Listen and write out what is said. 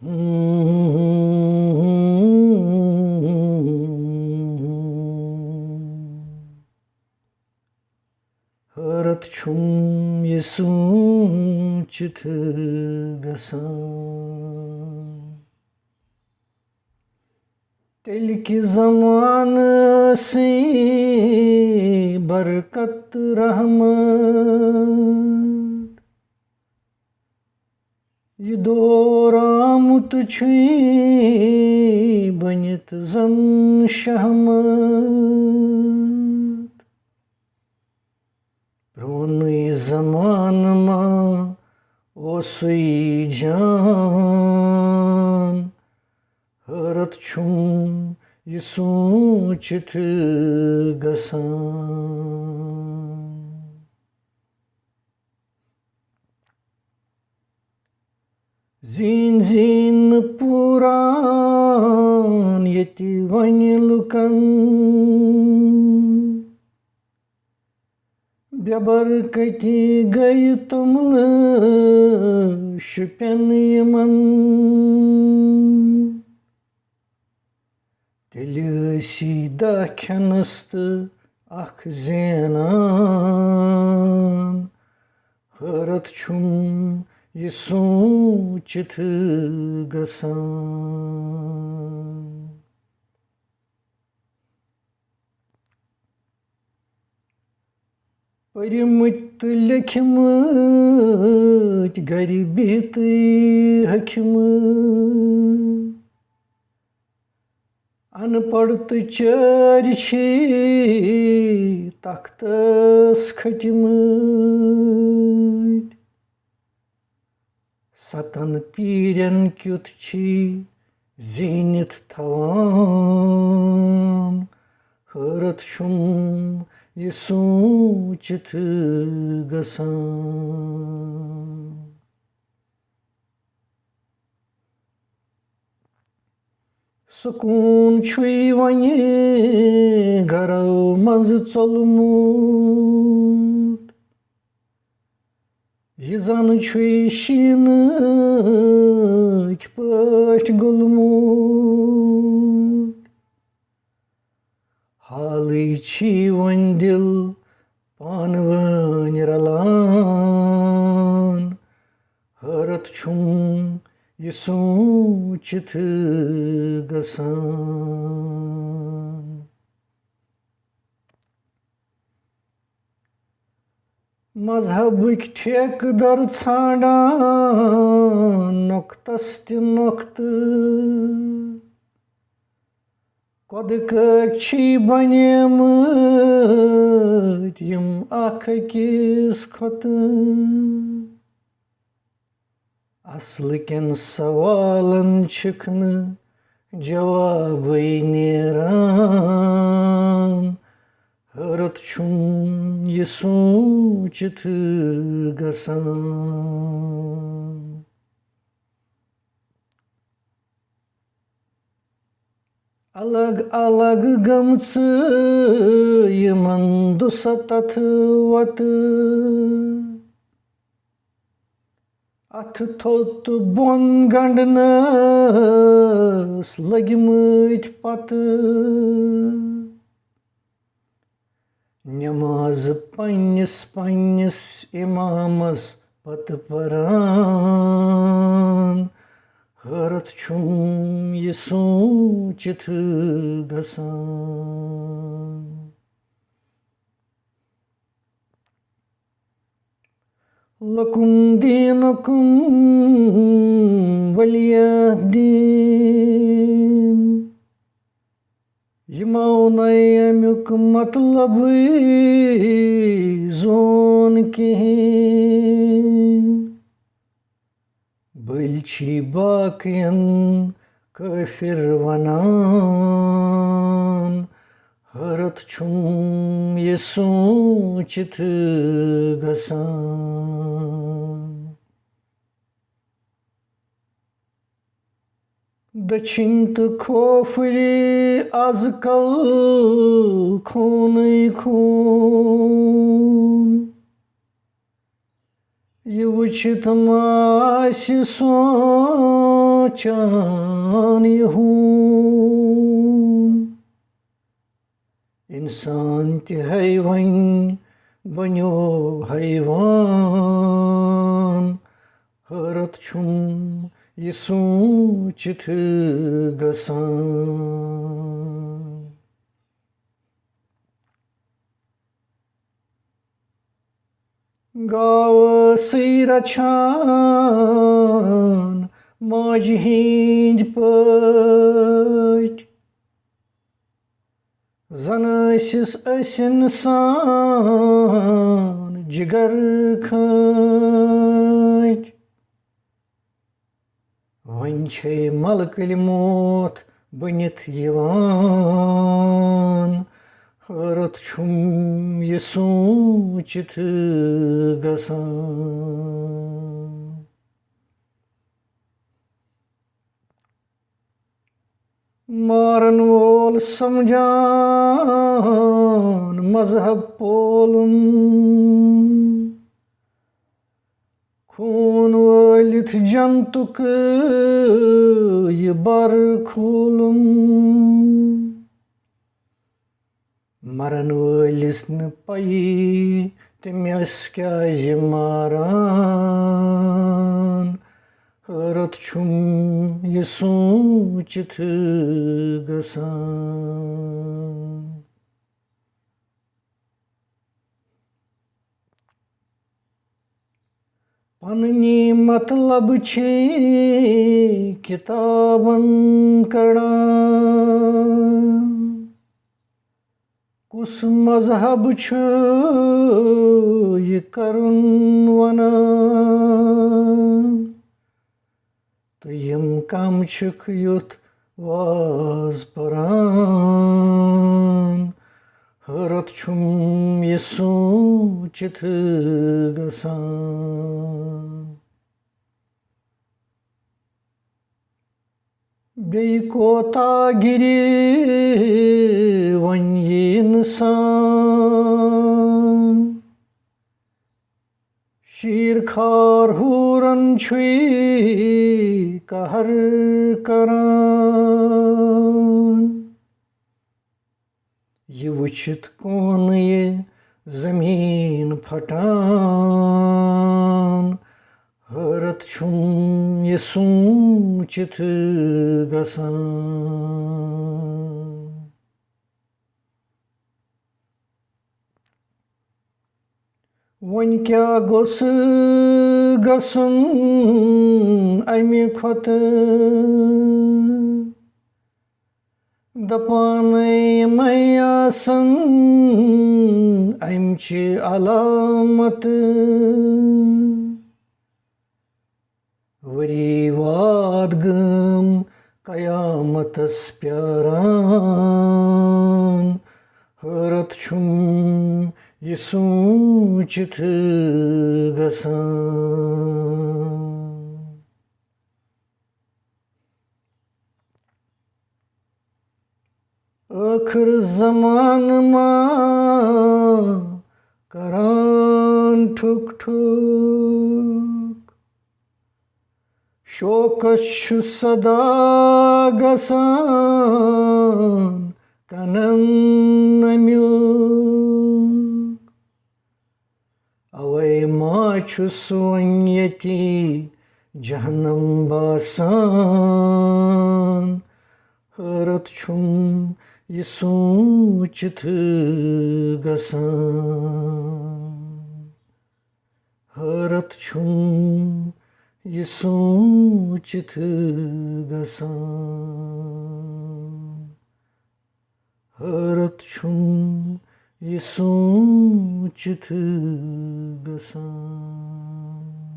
Hırat çum yesun çıtı gasan. Telki zamanı si barkat rahmat. Ye doramut çuy banit zan şahmat. Pronui zamanıma o suy can. Hırat çum yesun çıtı gasan. Zin zin puran yeti vanylukan. Bebarkati gaytumlı şüphen yaman. Delisi da kanıstı ak zenan. Hırat çum yesun çıtı gasan. Parimut lekmut garibiti hakimut. Anpart çarşı taktas khatimut. Satan piren kütçi zinit tavan. Hırat şum yesun çıtı gasan. Sukun çuy vanye garamaz çolmut. Yizan çuy şinik paş gulmut. Hali çivan dil panvan yaralan. Hırat çum yesun çıtı gasan. Mazhabık tekdar çadan noktasti noktı. Kodkakçı banemut yim akakis kotı. Aslıken savalın çıkını cevabı niran. Hırat çum yesun çıtı gasan. Alag alag gamsı yaman dusatatı vatı. At tot bon gandnas lagimit patı. Namaz pannis imamız patı paran. Hırat çum yesun çıtı gasan. Lakum dinukum valiyahdin. Yemaunay amyuk matlabı zon kihin. Bilçi bakyan kafir vanan. Hırat çum yesun çıtı gasan. Dachint khofri azkal khunay khun. Ye vıçıtma şison. Yemaunay amyuk matlabı zon kihin. Bilçi bakyan kafir vanan. Hırat çum yesun çıtı gasan. Dachint khofri azkal khunay khun. Ye vıçıtma şison. Yemaunay amyuk matlabı zon kihin. Bilçi bakyan kafir vanan. Hırat çum yesun çıtı gasan. सोचान यहून इंसान ते है one बन्यो हैवान हैरत छुम ये सोचित गसान गाव रछान माज हिंद पट जन इंसान जिगर खट वन छे मलकल मौत बनित यिवान हैरत छुम ये सोचित गसान मारन वोल समझान मजहब पोलुन खून वलित जंतुक ये बर खोलुन मरन वलिस न पई तमिस क्याज मारान हैरत छुम ये सोचित गसान पन्नी मतलब छे किताबन कड़ान कुस मजहब छ ये करन वनान तो यम कम छुक युत वाज परान हैरत छुम ये सोचित गसान बेई कोता गिरी वन ये इंसान शीर खार हुरन छुई कहर करान ये वुचित कौन ये जमीन फटान हैरत छुम ये सोचित गसान वन क्या गोस गसन अमि खत दपान मयासन अमचि अलामत वरी वाद गम कयामतस प्यारान हैरत छुम ये सोचित गसान आखिर जमान मा करान ठुक ठुक शोकस छु सदा गसान कनन नम्युक अवै मा छु सोन यति जहन्नम बासान हैरत छुम ये सोचित गसान हैरत छुम ये सोचित गसान हैरत छुम ये सोचित गसान